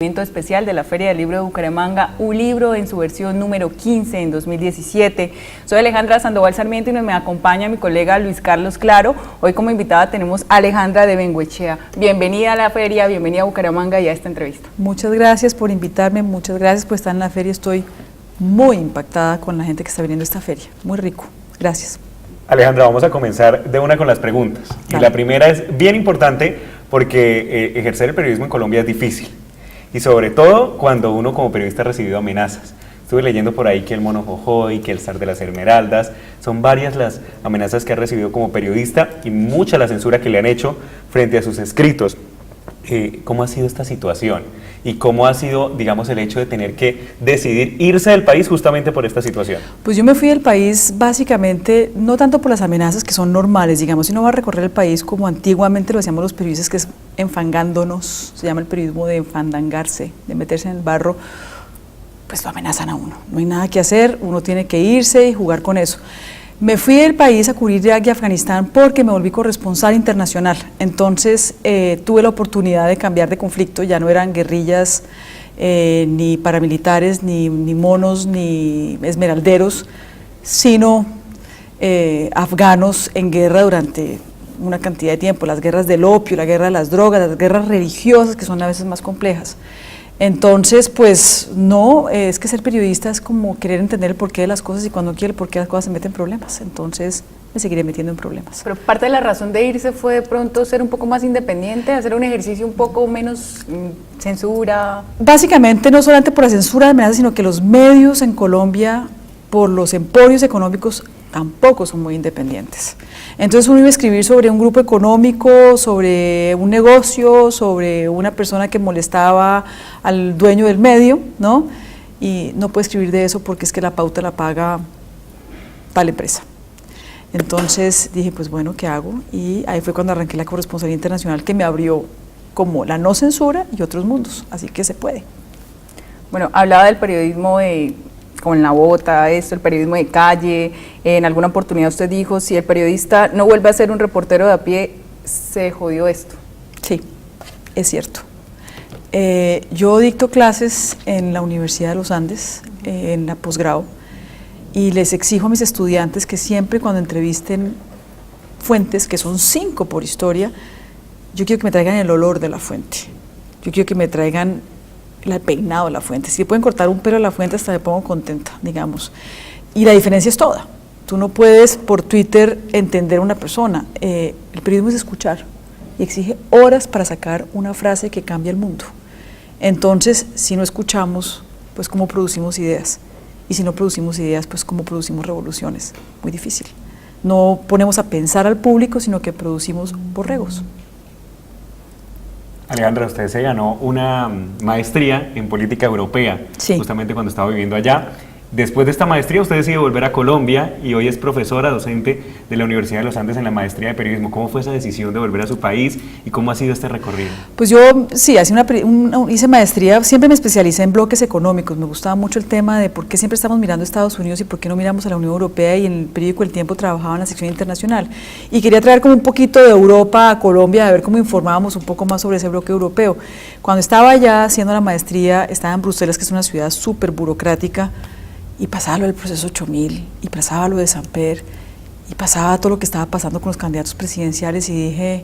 Evento especial de la Feria del Libro de Bucaramanga, un libro en su versión número 15 en 2017. Soy Alejandra Sandoval Sarmiento y me acompaña mi colega Luis Carlos Claro. Hoy como invitada tenemos a Alejandra de Bengoechea. Bienvenida a la feria, bienvenida a Bucaramanga y a esta entrevista. Muchas gracias por invitarme, muchas gracias por estar en la feria. Estoy muy impactada con la gente que está viniendo a esta feria, muy rico. Gracias. Alejandra, vamos a comenzar de una con las preguntas. Y la primera es bien importante porque ejercer el periodismo en Colombia es difícil. Y sobre todo cuando uno como periodista ha recibido amenazas. Estuve leyendo por ahí que el Mono Jojoy, que el zar de las Esmeraldas, son varias las amenazas que ha recibido como periodista y mucha la censura que le han hecho frente a sus escritos. ¿Cómo ha sido esta situación? ¿Y cómo ha sido, digamos, el hecho de tener que decidir irse del país justamente por esta situación? Pues yo me fui del país básicamente, no tanto por las amenazas que son normales, digamos, si uno va a recorrer el país como antiguamente lo hacíamos los periodistas, que es enfangándonos, se llama el periodismo de enfandangarse, de meterse en el barro, pues lo amenazan a uno, no hay nada que hacer, uno tiene que irse y jugar con eso. Me fui del país a cubrir Irak y Afganistán porque me volví corresponsal internacional, entonces tuve la oportunidad de cambiar de conflicto, ya no eran guerrillas, ni paramilitares, ni monos, ni esmeralderos, sino afganos en guerra durante una cantidad de tiempo, las guerras del opio, la guerra de las drogas, las guerras religiosas que son a veces más complejas. Entonces, pues no, es que ser periodista es como querer entender el porqué de las cosas y cuando quiere el porqué de las cosas se mete en problemas, entonces me seguiré metiendo en problemas. Pero parte de la razón de irse fue de pronto ser un poco más independiente, hacer un ejercicio un poco menos censura. Básicamente no solamente por la censura de amenazas, sino que los medios en Colombia, por los emporios económicos, tampoco son muy independientes. Entonces uno iba a escribir sobre un grupo económico, sobre un negocio, sobre una persona que molestaba al dueño del medio, ¿no? Y no puede escribir de eso porque es que la pauta la paga tal empresa. Entonces dije, pues bueno, ¿qué hago? Y ahí fue cuando arranqué la corresponsalía internacional que me abrió como la no censura y otros mundos, así que se puede. Bueno, hablaba del periodismo con la bota, el periodismo de calle. En alguna oportunidad usted dijo, si el periodista no vuelve a ser un reportero de a pie, se jodió esto. Sí, es cierto. Yo dicto clases en la Universidad de los Andes, en la posgrado, y les exijo a mis estudiantes que siempre cuando entrevisten fuentes, que son 5 por historia, yo quiero que me traigan el olor de la fuente, yo quiero que me traigan el peinado de la fuente. Si pueden cortar un pelo de la fuente hasta me pongo contenta, digamos. Y la diferencia es toda. Tú no puedes por Twitter entender a una persona. El periodismo es escuchar y exige horas para sacar una frase que cambia el mundo. Entonces, si no escuchamos, pues ¿cómo producimos ideas? Y si no producimos ideas, pues ¿cómo producimos revoluciones? Muy difícil. No ponemos a pensar al público, sino que producimos borregos. Alejandra, usted se ganó una maestría en política europea, sí, justamente cuando estaba viviendo allá. Después de esta maestría usted decide volver a Colombia y hoy es profesora docente de la Universidad de los Andes en la maestría de periodismo. ¿Cómo fue esa decisión de volver a su país y cómo ha sido este recorrido? Pues yo sí, hice maestría, siempre me especialicé en bloques económicos, me gustaba mucho el tema de por qué siempre estamos mirando a Estados Unidos y por qué no miramos a la Unión Europea, y en el periódico El Tiempo trabajaba en la sección internacional y quería traer como un poquito de Europa a Colombia, a ver cómo informábamos un poco más sobre ese bloque europeo. Cuando estaba allá haciendo la maestría, estaba en Bruselas, que es una ciudad súper burocrática, y pasaba lo del proceso 8000, y pasaba lo de Samper, y pasaba todo lo que estaba pasando con los candidatos presidenciales, y dije,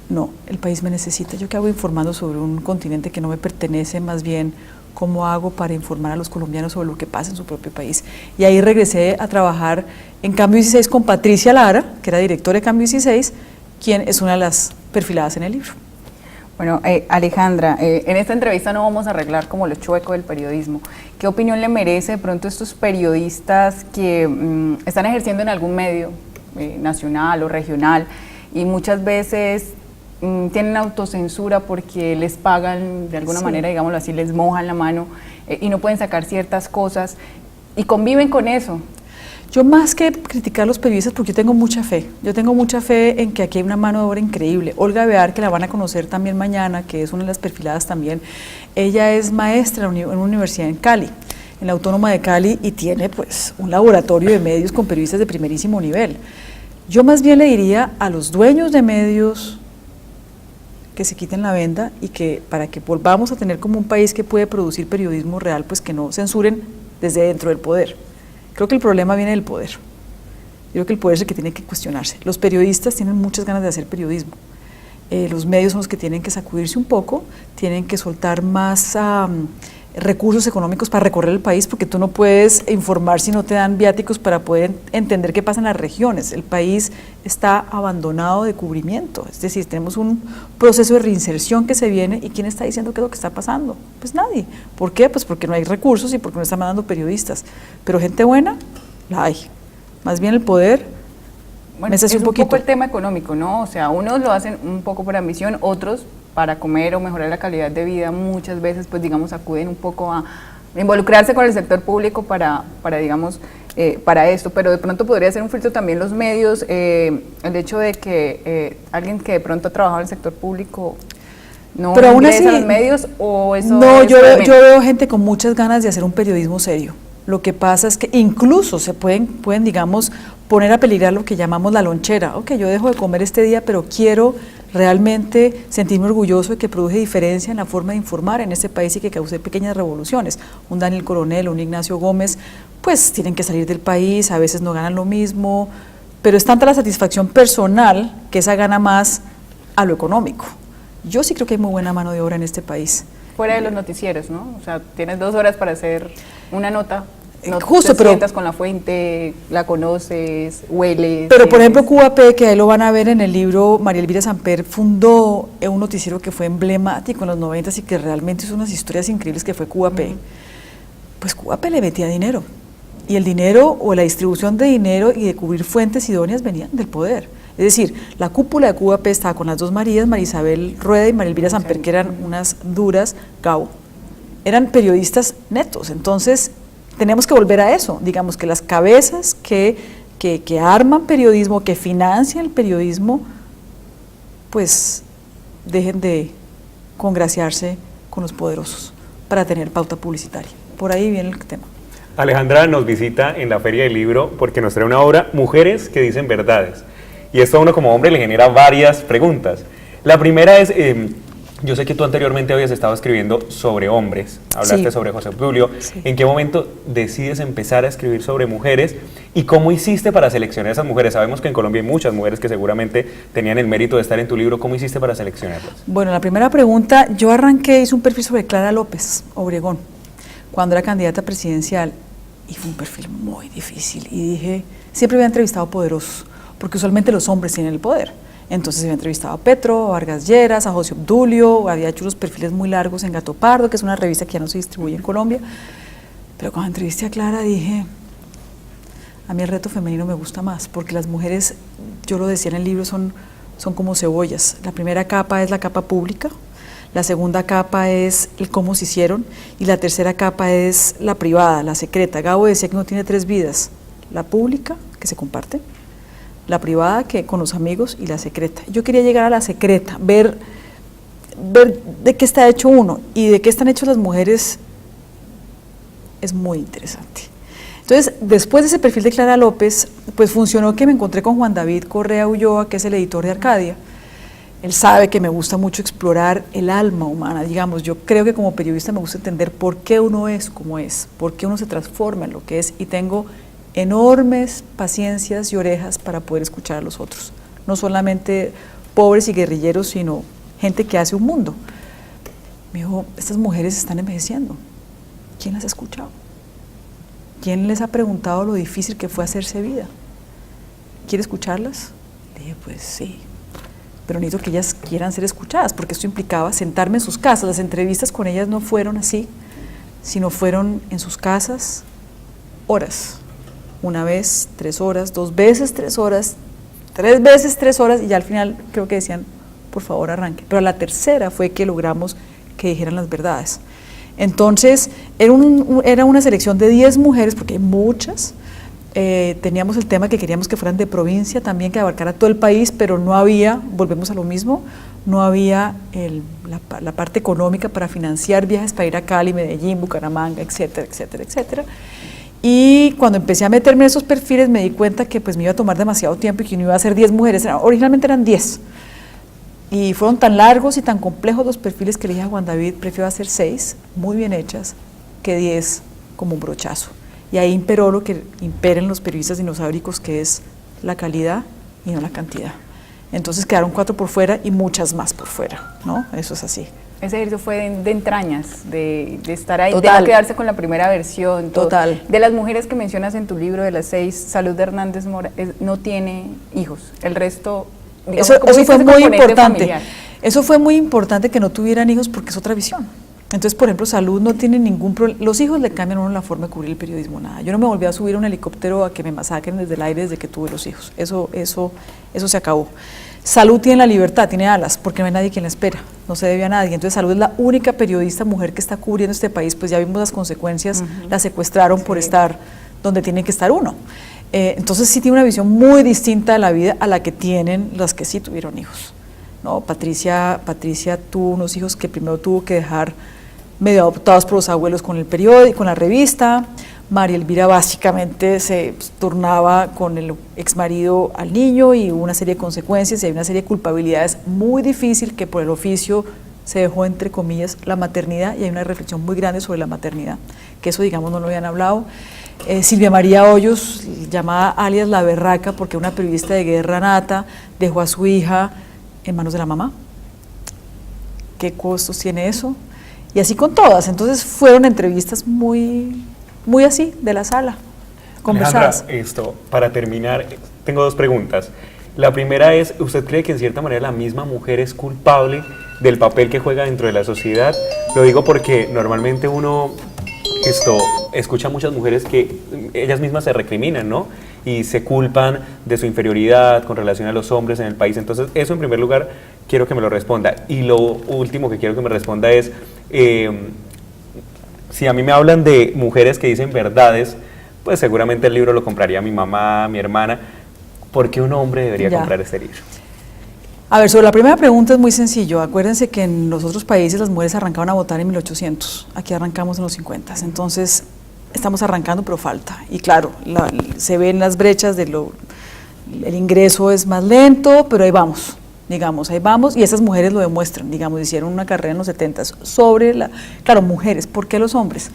no, el país me necesita. ¿Yo qué hago informando sobre un continente que no me pertenece? Más bien, ¿cómo hago para informar a los colombianos sobre lo que pasa en su propio país? Y ahí regresé a trabajar en Cambio 16 con Patricia Lara, que era directora de Cambio 16, quien es una de las perfiladas en el libro. Bueno, Alejandra, en esta entrevista no vamos a arreglar como lo chueco del periodismo. ¿Qué opinión le merece de pronto estos periodistas que están ejerciendo en algún medio nacional o regional y muchas veces tienen autocensura porque les pagan de alguna manera, digámoslo así, les mojan la mano y no pueden sacar ciertas cosas y conviven con eso? Yo más que criticar a los periodistas, porque yo tengo mucha fe en que aquí hay una mano de obra increíble. Olga Bear, que la van a conocer también mañana, que es una de las perfiladas también, ella es maestra en una universidad en Cali, en la Autónoma de Cali, y tiene pues un laboratorio de medios con periodistas de primerísimo nivel. Yo más bien le diría a los dueños de medios que se quiten la venda y que para que volvamos a tener como un país que puede producir periodismo real, pues que no censuren desde dentro del poder. Creo que el problema viene del poder. Yo creo que el poder es el que tiene que cuestionarse. Los periodistas tienen muchas ganas de hacer periodismo. Los medios son los que tienen que sacudirse un poco, tienen que soltar más recursos económicos para recorrer el país, porque tú no puedes informar si no te dan viáticos para poder entender qué pasa en las regiones. El país está abandonado de cubrimiento, es decir, tenemos un proceso de reinserción que se viene, y ¿quién está diciendo qué es lo que está pasando? Pues nadie. ¿Por qué? Pues porque no hay recursos y porque no están mandando periodistas, pero gente buena la hay. Más bien el poder bueno, es un poco el tema económico, ¿no? O sea, unos lo hacen un poco por ambición, otros para comer o mejorar la calidad de vida, muchas veces, pues digamos, acuden un poco a involucrarse con el sector público para digamos, para esto, pero de pronto podría ser un filtro también los medios, el hecho de que alguien que de pronto ha trabajado en el sector público no ingresa a los medios, o eso. No, yo veo gente con muchas ganas de hacer un periodismo serio. Lo que pasa es que incluso se pueden, digamos, poner a peligrar lo que llamamos la lonchera. Ok, yo dejo de comer este día, pero quiero realmente sentirme orgulloso de que produje diferencia en la forma de informar en este país y que causé pequeñas revoluciones. Un Daniel Coronel, un Ignacio Gómez, pues tienen que salir del país, a veces no ganan lo mismo, pero es tanta la satisfacción personal que esa gana más a lo económico. Yo sí creo que hay muy buena mano de obra en este país. Fuera de los noticieros, ¿no? O sea, tienes 2 horas para hacer una nota. No Justo, te sientas con la fuente, la conoces, hueles. Pero por ejemplo QAP, que ahí lo van a ver en el libro, María Elvira Samper fundó un noticiero que fue emblemático en los 90 y que realmente hizo unas historias increíbles, que fue QAP. Pues QAP le metía dinero, y el dinero o la distribución de dinero y de cubrir fuentes idóneas venían del poder. Es decir, la cúpula de QAP estaba con las 2 Marías, María Isabel Rueda y María Elvira Samper, que eran unas duras, Gabo. Eran periodistas netos, entonces tenemos que volver a eso, digamos que las cabezas que arman periodismo, que financian el periodismo, pues dejen de congraciarse con los poderosos para tener pauta publicitaria. Por ahí viene el tema. Alejandra nos visita en la Feria del Libro porque nos trae una obra, Mujeres que dicen verdades. Y esto a uno como hombre le genera varias preguntas. La primera es, yo sé que tú anteriormente habías estado escribiendo sobre hombres, hablaste sobre José Obdulio. Sí. ¿En qué momento decides empezar a escribir sobre mujeres y cómo hiciste para seleccionar a esas mujeres? Sabemos que en Colombia hay muchas mujeres que seguramente tenían el mérito de estar en tu libro. ¿Cómo hiciste para seleccionarlas? Bueno, la primera pregunta, yo arranqué, hice un perfil sobre Clara López Obregón, cuando era candidata presidencial, y fue un perfil muy difícil, y dije, siempre había entrevistado poderosos, porque usualmente los hombres tienen el poder. Entonces había entrevistado a Petro, a Vargas Lleras, a José Obdulio, había hecho unos perfiles muy largos en Gato Pardo, que es una revista que ya no se distribuye en Colombia. Pero cuando entrevisté a Clara dije, a mí el reto femenino me gusta más, porque las mujeres, yo lo decía en el libro, son como cebollas. La primera capa es la capa pública, la segunda capa es el cómo se hicieron, y la tercera capa es la privada, la secreta. Gabo decía que uno tiene 3 vidas, la pública, que se comparte, la privada, que con los amigos, y la secreta. Yo quería llegar a la secreta, ver de qué está hecho uno y de qué están hechas las mujeres, es muy interesante. Entonces, después de ese perfil de Clara López, pues funcionó que me encontré con Juan David Correa Ulloa, que es el editor de Arcadia. Él sabe que me gusta mucho explorar el alma humana, digamos. Yo creo que como periodista me gusta entender por qué uno es como es, por qué uno se transforma en lo que es, y tengo enormes paciencias y orejas para poder escuchar a los otros, no solamente pobres y guerrilleros, sino gente que hace un mundo. Me dijo, estas mujeres están envejeciendo, ¿quién las ha escuchado? ¿Quién les ha preguntado lo difícil que fue hacerse vida? ¿Quiere escucharlas? Le dije, pues sí, pero necesito que ellas quieran ser escuchadas, porque esto implicaba sentarme en sus casas. Las entrevistas con ellas no fueron así, sino fueron en sus casas horas. Una vez 3 horas, 2 veces 3 horas, 3 veces 3 horas, y ya al final creo que decían, por favor arranque. Pero a la tercera fue que logramos que dijeran las verdades. Entonces, era una selección de 10 mujeres, porque hay muchas. Teníamos el tema que queríamos que fueran de provincia también, que abarcara todo el país, pero no había, volvemos a lo mismo, no había la parte económica para financiar viajes para ir a Cali, Medellín, Bucaramanga, etcétera, etcétera, etcétera. Y cuando empecé a meterme en esos perfiles me di cuenta que pues me iba a tomar demasiado tiempo y que no iba a ser 10 mujeres, originalmente eran 10, Y fueron tan largos y tan complejos los perfiles que le dije a Juan David, prefiero hacer 6 muy bien hechas que 10 como un brochazo. Y ahí imperó lo que imperen los periodistas dinosauricos, que es la calidad y no la cantidad. Entonces quedaron 4 por fuera y muchas más por fuera, ¿no? Eso es así. Ese ejercicio fue de entrañas, de estar ahí, Total. de no quedarse con la primera versión. Todo. Total. De las mujeres que mencionas en tu libro, de las 6, Salud Hernández Mora no tiene hijos. El resto, digamos, Eso ¿cómo fue viste ese muy componente importante. familiar? Eso fue muy importante que no tuvieran hijos porque es otra visión. Entonces, por ejemplo, Salud no tiene ningún problema. Los hijos le cambian a uno la forma de cubrir el periodismo, nada. Yo no me volví a subir a un helicóptero a que me masacren desde el aire desde que tuve los hijos. Eso se acabó. Salud tiene la libertad, tiene alas, porque no hay nadie quien la espera, no se debe a nadie. Entonces Salud es la única periodista mujer que está cubriendo este país, pues ya vimos las consecuencias, la secuestraron por estar donde tiene que estar uno. Entonces sí tiene una visión muy distinta de la vida a la que tienen las que sí tuvieron hijos. ¿No? Patricia tuvo unos hijos que primero tuvo que dejar medio adoptados por los abuelos con el periódico, con la revista. María Elvira básicamente se turnaba con el exmarido al niño y hubo una serie de consecuencias y hay una serie de culpabilidades muy difícil que por el oficio se dejó entre comillas la maternidad y hay una reflexión muy grande sobre la maternidad, que eso digamos no lo habían hablado. Silvia María Hoyos, llamada alias La Berraca, porque una periodista de guerra nata dejó a su hija en manos de la mamá. ¿Qué costos tiene eso? Y así con todas, entonces fueron entrevistas muy así, de la sala, conversadas. Alejandra, para terminar, tengo 2 preguntas. La primera es, ¿usted cree que en cierta manera la misma mujer es culpable del papel que juega dentro de la sociedad? Lo digo porque normalmente uno escucha a muchas mujeres que ellas mismas se recriminan, ¿no? Y se culpan de su inferioridad con relación a los hombres en el país. Entonces, eso en primer lugar, quiero que me lo responda. Y lo último que quiero que me responda es, si a mí me hablan de mujeres que dicen verdades, pues seguramente el libro lo compraría mi mamá, mi hermana. ¿Por qué un hombre debería comprar este libro? A ver, sobre la primera pregunta es muy sencillo. Acuérdense que en los otros países las mujeres arrancaban a votar en 1800. Aquí arrancamos en los 50. Entonces, estamos arrancando, pero falta. Y claro, se ven las brechas el ingreso es más lento, pero ahí vamos. Digamos, ahí vamos, y esas mujeres lo demuestran, digamos, hicieron una carrera en los 70 sobre claro, mujeres, ¿por qué los hombres?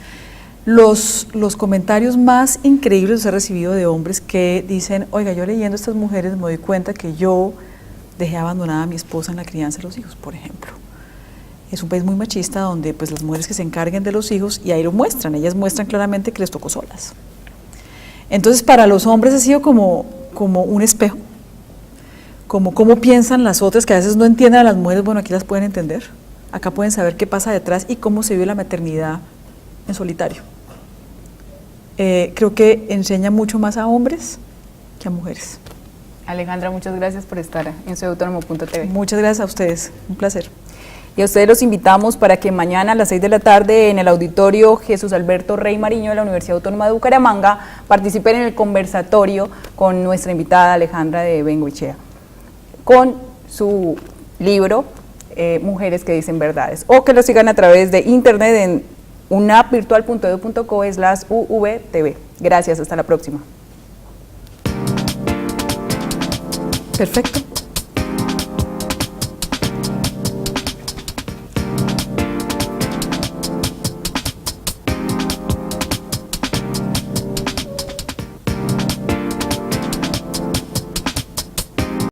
Los comentarios más increíbles los he recibido de hombres que dicen, oiga, yo leyendo a estas mujeres me doy cuenta que yo dejé abandonada a mi esposa en la crianza de los hijos, por ejemplo. Es un país muy machista donde pues las mujeres que se encarguen de los hijos, y ahí lo muestran, ellas muestran claramente que les tocó solas. Entonces para los hombres ha sido como un espejo, como cómo piensan las otras, que a veces no entienden a las mujeres, bueno, aquí las pueden entender, acá pueden saber qué pasa detrás y cómo se vive la maternidad en solitario. Creo que enseña mucho más a hombres que a mujeres. Alejandra, muchas gracias por estar en soyautónomo.tv. Muchas gracias a ustedes, un placer. Y a ustedes los invitamos para que mañana a las 6 de la tarde en el auditorio Jesús Alberto Rey Mariño de la Universidad Autónoma de Bucaramanga participen en el conversatorio con nuestra invitada Alejandra de Bengoechea, con su libro Mujeres que dicen verdades, o que lo sigan a través de internet en unapvirtual.edu.co/uvtv. Gracias, hasta la próxima. Perfecto.